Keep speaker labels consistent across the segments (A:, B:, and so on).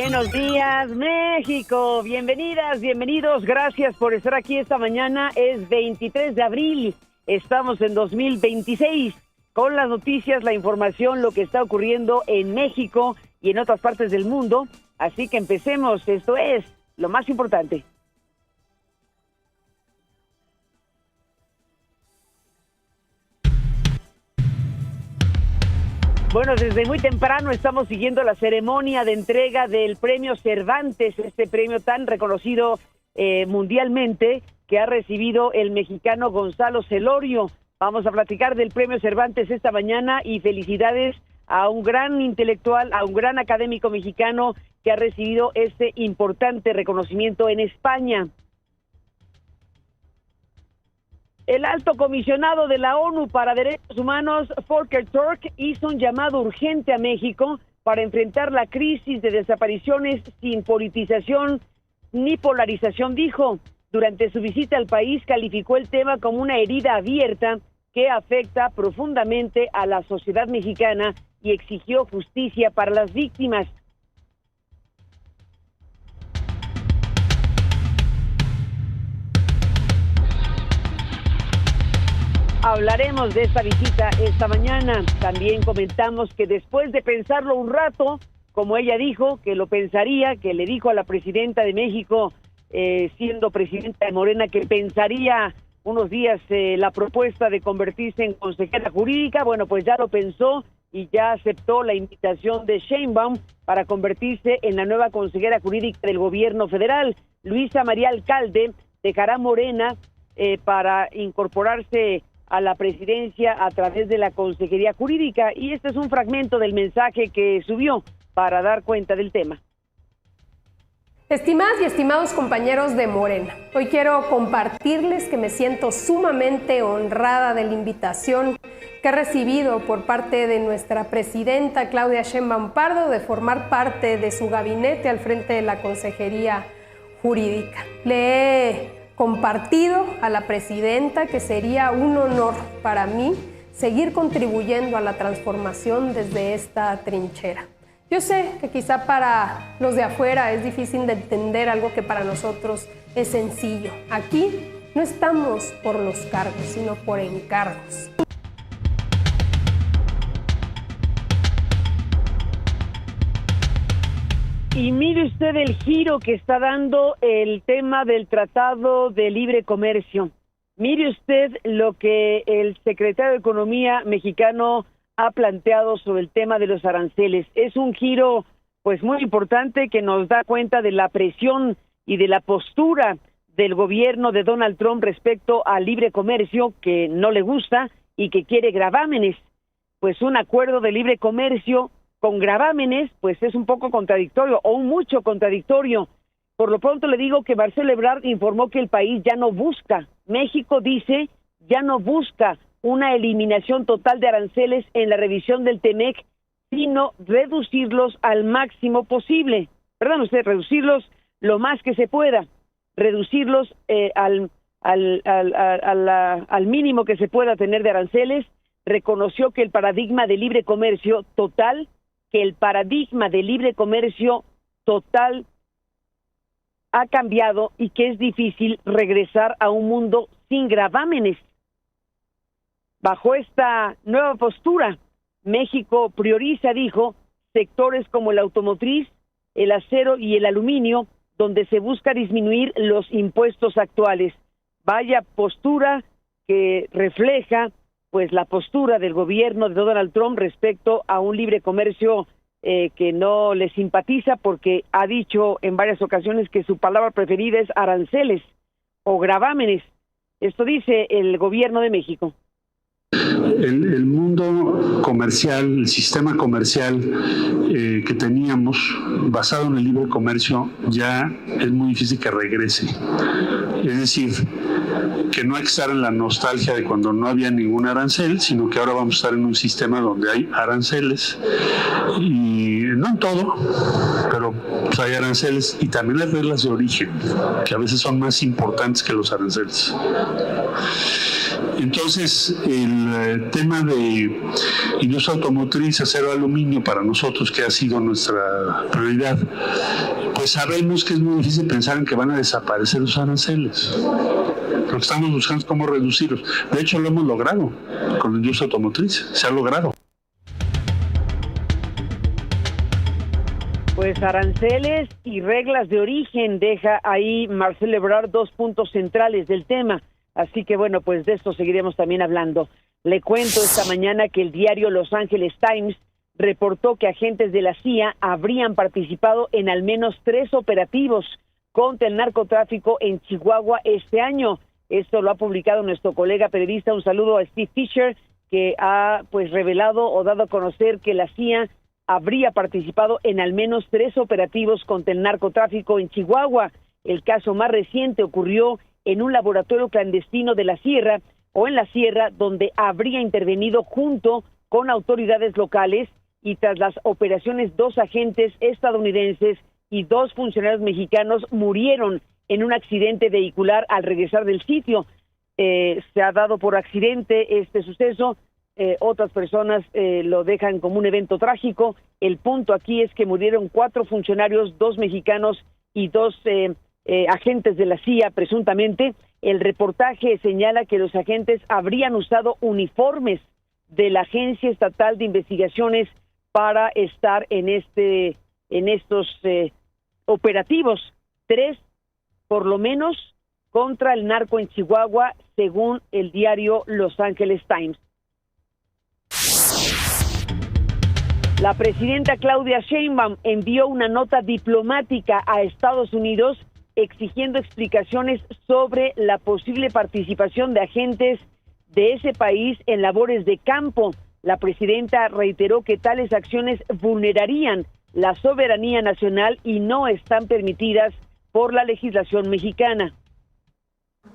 A: Buenos días, México. Bienvenidas, bienvenidos. Gracias por estar aquí esta mañana. Es 23 de abril. Estamos en 2026 con las noticias, la información, lo que está ocurriendo en México y en otras partes del mundo. Así que empecemos. Esto es lo más importante. Bueno, desde muy temprano estamos siguiendo la ceremonia de entrega del premio Cervantes, este premio tan reconocido mundialmente que ha recibido el mexicano Gonzalo Celorio. Vamos a platicar del premio Cervantes esta mañana y felicidades a un gran intelectual, a un gran académico mexicano que ha recibido este importante reconocimiento en España. El alto comisionado de la ONU para Derechos Humanos, Volker Turk, hizo un llamado urgente a México para enfrentar la crisis de desapariciones sin politización ni polarización, dijo. Durante su visita al país, calificó el tema como una herida abierta que afecta profundamente a la sociedad mexicana y exigió justicia para las víctimas. Hablaremos de esta visita esta mañana. También comentamos que después de pensarlo un rato, como ella dijo, que lo pensaría, que le dijo a la presidenta de México, siendo presidenta de Morena, que pensaría unos días la propuesta de convertirse en consejera jurídica. Bueno, pues ya lo pensó y ya aceptó la invitación de Sheinbaum para convertirse en la nueva consejera jurídica del gobierno federal. Luisa María Alcalde dejará Morena para incorporarse a la presidencia a través de la Consejería Jurídica, y este es un fragmento del mensaje que subió para dar cuenta del tema.
B: Estimadas y estimados compañeros de Morena, hoy quiero compartirles que me siento sumamente honrada de la invitación que he recibido por parte de nuestra presidenta Claudia Sheinbaum Pardo de formar parte de su gabinete al frente de la Consejería Jurídica. Le he compartido a la presidenta que sería un honor para mí seguir contribuyendo a la transformación desde esta trinchera. Yo sé que quizá para los de afuera es difícil de entender algo que para nosotros es sencillo. Aquí no estamos por los cargos, sino por encargos.
A: Y mire usted el giro que está dando el tema del Tratado de Libre Comercio. Mire usted lo que el secretario de Economía mexicano ha planteado sobre el tema de los aranceles. Es un giro pues muy importante que nos da cuenta de la presión y de la postura del gobierno de Donald Trump respecto al libre comercio, que no le gusta y que quiere gravámenes. Pues un acuerdo de libre comercio con gravámenes, pues es un poco contradictorio, o mucho contradictorio. Por lo pronto le digo que Marcelo Ebrard informó que el país ya no busca, México dice, ya no busca una eliminación total de aranceles en la revisión del TEMEC, sino reducirlos al máximo posible. Reducirlos lo más que se pueda, reducirlos al mínimo que se pueda tener de aranceles. Reconoció que el paradigma de libre comercio total ha cambiado y que es difícil regresar a un mundo sin gravámenes. Bajo esta nueva postura, México prioriza, dijo, sectores como el automotriz, el acero y el aluminio, donde se busca disminuir los impuestos actuales. Vaya postura que refleja pues la postura del gobierno de Donald Trump respecto a un libre comercio que no le simpatiza, porque ha dicho en varias ocasiones que su palabra preferida es aranceles o gravámenes. Esto dice el gobierno de México.
C: El mundo comercial, el sistema comercial que teníamos basado en el libre comercio ya es muy difícil que regrese. Es decir, que no hay que estar en la nostalgia de cuando no había ningún arancel, sino que ahora vamos a estar en un sistema donde hay aranceles, y no en todo, pero pues hay aranceles, y también las reglas de origen, que a veces son más importantes que los aranceles. Entonces, el tema de industria automotriz, acero, aluminio, para nosotros, que ha sido nuestra prioridad, pues sabemos que es muy difícil pensar en que van a desaparecer los aranceles. Lo que estamos buscando es cómo reducirlos. De hecho, lo hemos logrado con la industria automotriz, se ha logrado.
A: Pues aranceles y reglas de origen, deja ahí Marcelo Ebrard 2 puntos centrales del tema. Así que bueno, pues de esto seguiremos también hablando. Le cuento esta mañana que el diario Los Angeles Times reportó que agentes de la CIA habrían participado en al menos 3 operativos contra el narcotráfico en Chihuahua este año. Esto lo ha publicado nuestro colega periodista. Un saludo a Steve Fisher, que ha pues revelado o dado a conocer que la CIA habría participado en al menos 3 operativos contra el narcotráfico en Chihuahua. El caso más reciente ocurrió en un laboratorio clandestino de la sierra, donde habría intervenido junto con autoridades locales, y tras las operaciones 2 agentes estadounidenses y 2 funcionarios mexicanos murieron en un accidente vehicular al regresar del sitio. Se ha dado por accidente este suceso. Otras personas lo dejan como un evento trágico. El punto aquí es que murieron 4 funcionarios, 2 mexicanos y 2 agentes de la CIA, presuntamente. El reportaje señala que los agentes habrían usado uniformes de la Agencia Estatal de Investigaciones para estar en estos operativos. 3, por lo menos, contra el narco en Chihuahua, según el diario Los Angeles Times. La presidenta Claudia Sheinbaum envió una nota diplomática a Estados Unidos exigiendo explicaciones sobre la posible participación de agentes de ese país en labores de campo. La presidenta reiteró que tales acciones vulnerarían la soberanía nacional y no están permitidas por la legislación mexicana.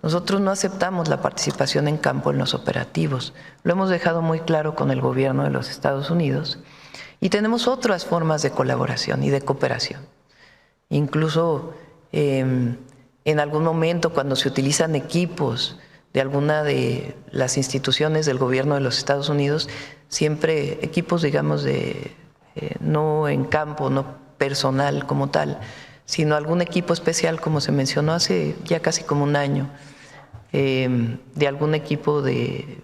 D: Nosotros no aceptamos la participación en campo en los operativos. Lo hemos dejado muy claro con el gobierno de los Estados Unidos. Y tenemos otras formas de colaboración y de cooperación. Incluso en algún momento, cuando se utilizan equipos de alguna de las instituciones del gobierno de los Estados Unidos, siempre equipos, digamos, no en campo, no personal como tal, sino algún equipo especial, como se mencionó hace ya casi como un año, de algún equipo de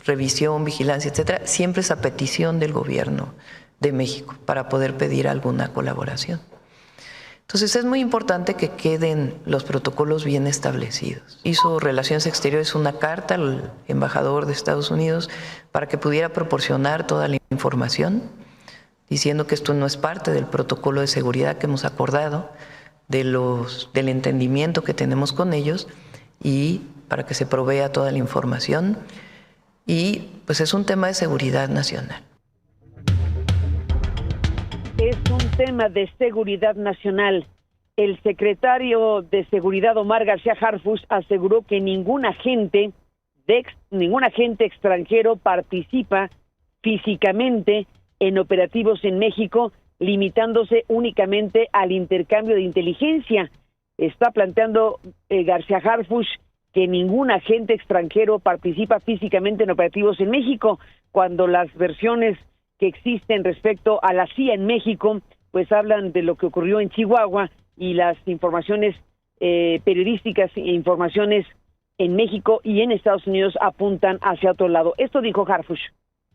D: revisión, vigilancia, etcétera, siempre es a petición del gobierno de México para poder pedir alguna colaboración. Entonces es muy importante que queden los protocolos bien establecidos. Hizo Relaciones Exteriores una carta al embajador de Estados Unidos para que pudiera proporcionar toda la información, diciendo que esto no es parte del protocolo de seguridad que hemos acordado, del entendimiento que tenemos con ellos, y para que se provea toda la información. Y pues es un tema de seguridad nacional.
A: Es un tema de seguridad nacional. El secretario de Seguridad, Omar García Harfuch, aseguró que ningún agente extranjero participa físicamente en operativos en México, limitándose únicamente al intercambio de inteligencia. Está planteando García Harfuch que ningún agente extranjero participa físicamente en operativos en México, cuando las versiones que existen respecto a la CIA en México, pues hablan de lo que ocurrió en Chihuahua, y las informaciones periodísticas e informaciones en México y en Estados Unidos apuntan hacia otro lado. Esto dijo Harfuch.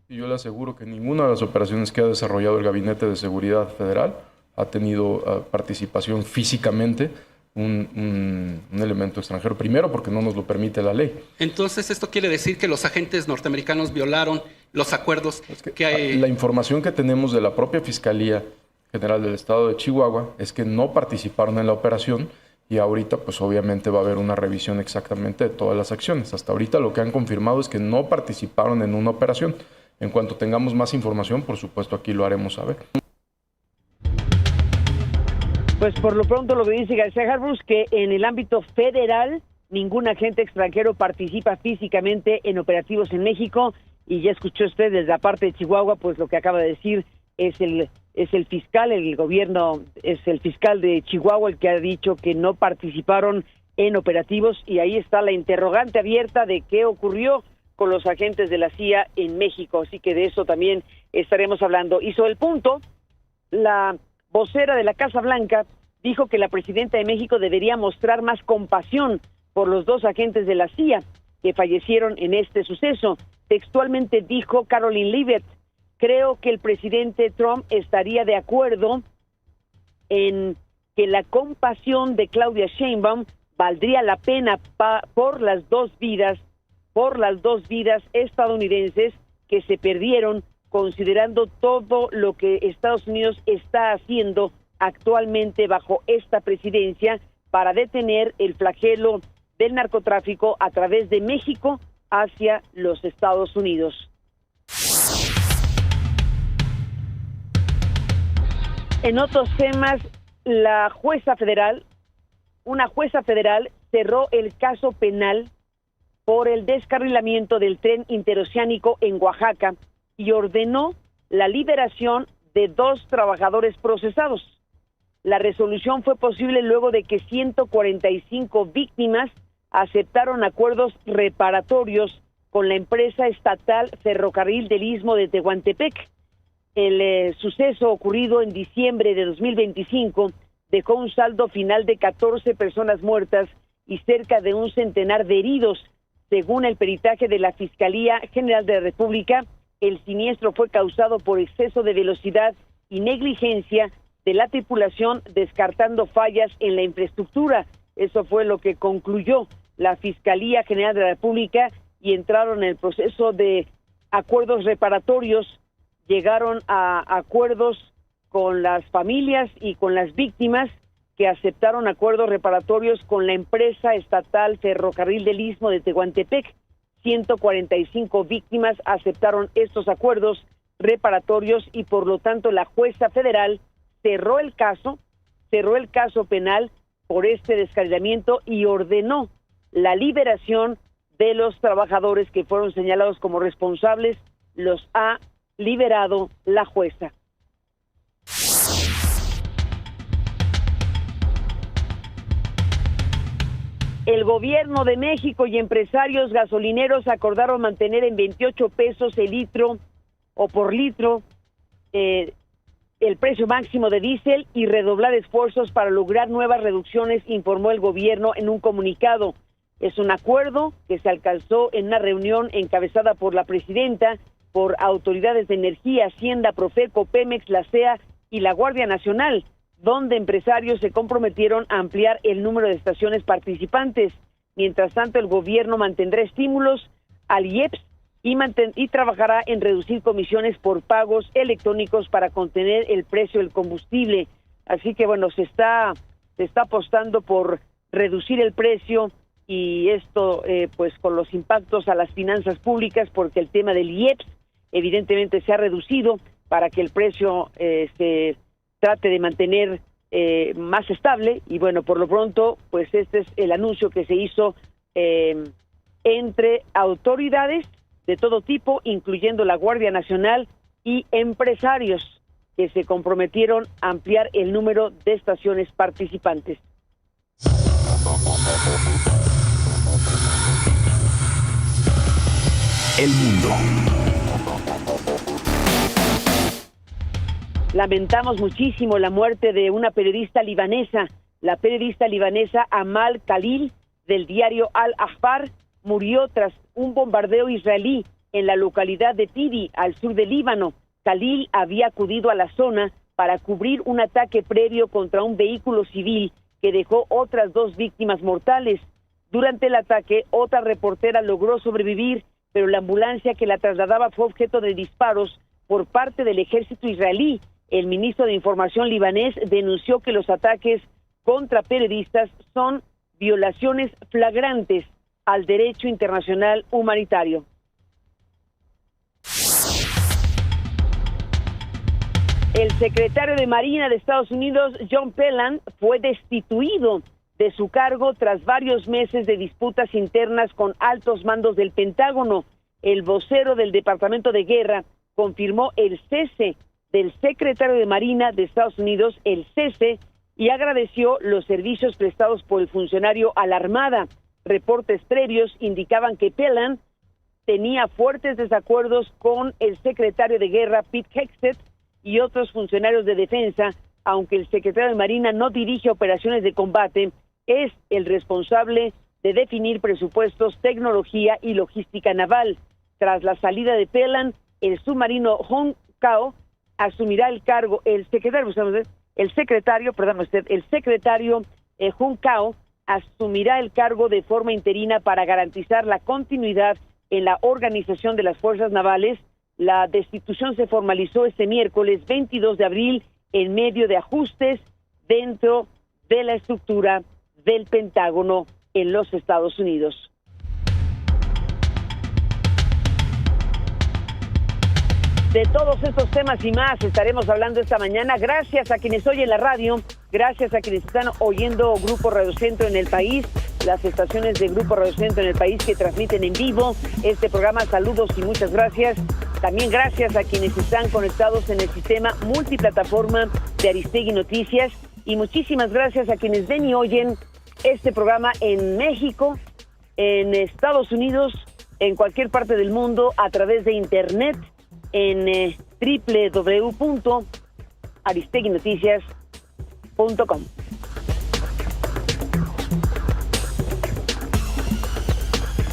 E: Y yo le aseguro que ninguna de las operaciones que ha desarrollado el Gabinete de Seguridad Federal ha tenido participación físicamente un elemento extranjero. Primero, porque no nos lo permite la ley.
F: Entonces, ¿esto quiere decir que los agentes norteamericanos violaron los acuerdos que hay?
E: La información que tenemos de la propia Fiscalía General del Estado de Chihuahua es que no participaron en la operación, y ahorita pues obviamente va a haber una revisión exactamente de todas las acciones. Hasta ahorita lo que han confirmado es que no participaron en una operación. En cuanto tengamos más información, por supuesto, aquí lo haremos saber.
A: Pues por lo pronto lo que dice García Harfuch, que en el ámbito federal ningún agente extranjero participa físicamente en operativos en México, y ya escuchó usted desde la parte de Chihuahua, pues lo que acaba de decir es el fiscal, el gobierno, es el fiscal de Chihuahua el que ha dicho que no participaron en operativos, y ahí está la interrogante abierta de qué ocurrió con los agentes de la CIA en México, así que de eso también estaremos hablando. Y sobre el punto, la vocera de la Casa Blanca dijo que la presidenta de México debería mostrar más compasión por los 2 agentes de la CIA que fallecieron en este suceso. Textualmente dijo Caroline Leavitt: creo que el presidente Trump estaría de acuerdo en que la compasión de Claudia Sheinbaum valdría la pena por las dos vidas estadounidenses que se perdieron, considerando todo lo que Estados Unidos está haciendo actualmente bajo esta presidencia para detener el flagelo del narcotráfico a través de México hacia los Estados Unidos. En otros temas, una jueza federal cerró el caso penal por el descarrilamiento del tren interoceánico en Oaxaca y ordenó la liberación de 2 trabajadores procesados. La resolución fue posible luego de que 145 víctimas aceptaron acuerdos reparatorios con la empresa estatal Ferrocarril del Istmo de Tehuantepec. El suceso ocurrido en diciembre de 2025 dejó un saldo final de 14 personas muertas y cerca de un centenar de heridos. Según el peritaje de la Fiscalía General de la República, el siniestro fue causado por exceso de velocidad y negligencia de la tripulación, descartando fallas en la infraestructura. Eso fue lo que concluyó la Fiscalía General de la República, y entraron en el proceso de acuerdos reparatorios. Llegaron a acuerdos con las familias y con las víctimas, que aceptaron acuerdos reparatorios con la empresa estatal Ferrocarril del Istmo de Tehuantepec. 145 víctimas aceptaron estos acuerdos reparatorios y por lo tanto la jueza federal cerró el caso penal por este descarrilamiento y ordenó la liberación de los trabajadores que fueron señalados como responsables. Los ha liberado la jueza. El gobierno de México y empresarios gasolineros acordaron mantener en 28 pesos el litro o por litro el precio máximo de diésel y redoblar esfuerzos para lograr nuevas reducciones, informó el gobierno en un comunicado. Es un acuerdo que se alcanzó en una reunión encabezada por la presidenta, por autoridades de energía, Hacienda, Profeco, Pemex, la CEA y la Guardia Nacional, donde empresarios se comprometieron a ampliar el número de estaciones participantes. Mientras tanto, el gobierno mantendrá estímulos al IEPS y trabajará en reducir comisiones por pagos electrónicos para contener el precio del combustible. Así que bueno, se está apostando por reducir el precio, y esto pues con los impactos a las finanzas públicas, porque el tema del IEPS evidentemente se ha reducido para que el precio se trate de mantener más estable. Y bueno, por lo pronto, pues este es el anuncio que se hizo entre autoridades de todo tipo, incluyendo la Guardia Nacional y empresarios que se comprometieron a ampliar el número de estaciones participantes.
G: El mundo.
A: Lamentamos muchísimo la muerte de una periodista libanesa. La periodista libanesa Amal Khalil, del diario Al-Akhbar, murió tras un bombardeo israelí en la localidad de Tiri, al sur de Líbano. Khalil había acudido a la zona para cubrir un ataque previo contra un vehículo civil que dejó otras 2 víctimas mortales. Durante el ataque, otra reportera logró sobrevivir, pero la ambulancia que la trasladaba fue objeto de disparos por parte del ejército israelí. El ministro de Información libanés denunció que los ataques contra periodistas son violaciones flagrantes al derecho internacional humanitario. El secretario de Marina de Estados Unidos, John Pelland, fue destituido de su cargo tras varios meses de disputas internas con altos mandos del Pentágono. El vocero del Departamento de Guerra confirmó el cese del secretario de Marina de Estados Unidos, el cese y agradeció los servicios prestados por el funcionario a la Armada. Reportes previos indicaban que Palin tenía fuertes desacuerdos con el secretario de Guerra, Pete Hegseth, y otros funcionarios de defensa, aunque el secretario de Marina no dirige operaciones de combate, es el responsable de definir presupuestos, tecnología y logística naval. Tras la salida de Palin, el submarino Hong Kao asumirá el cargo, el secretario Hong Kao asumirá el cargo de forma interina para garantizar la continuidad en la organización de las fuerzas navales. La destitución se formalizó este miércoles 22 de abril en medio de ajustes dentro de la estructura del Pentágono en los Estados Unidos. De todos estos temas y más estaremos hablando esta mañana. Gracias a quienes oyen la radio, gracias a quienes están oyendo Grupo Radio Centro en el país, las estaciones de Grupo Radio Centro en el país que transmiten en vivo este programa. Saludos y muchas gracias. También gracias a quienes están conectados en el sistema multiplataforma de Aristegui Noticias. Y muchísimas gracias a quienes ven y oyen este programa en México, en Estados Unidos, en cualquier parte del mundo, a través de internet, en www.aristeguinoticias.com.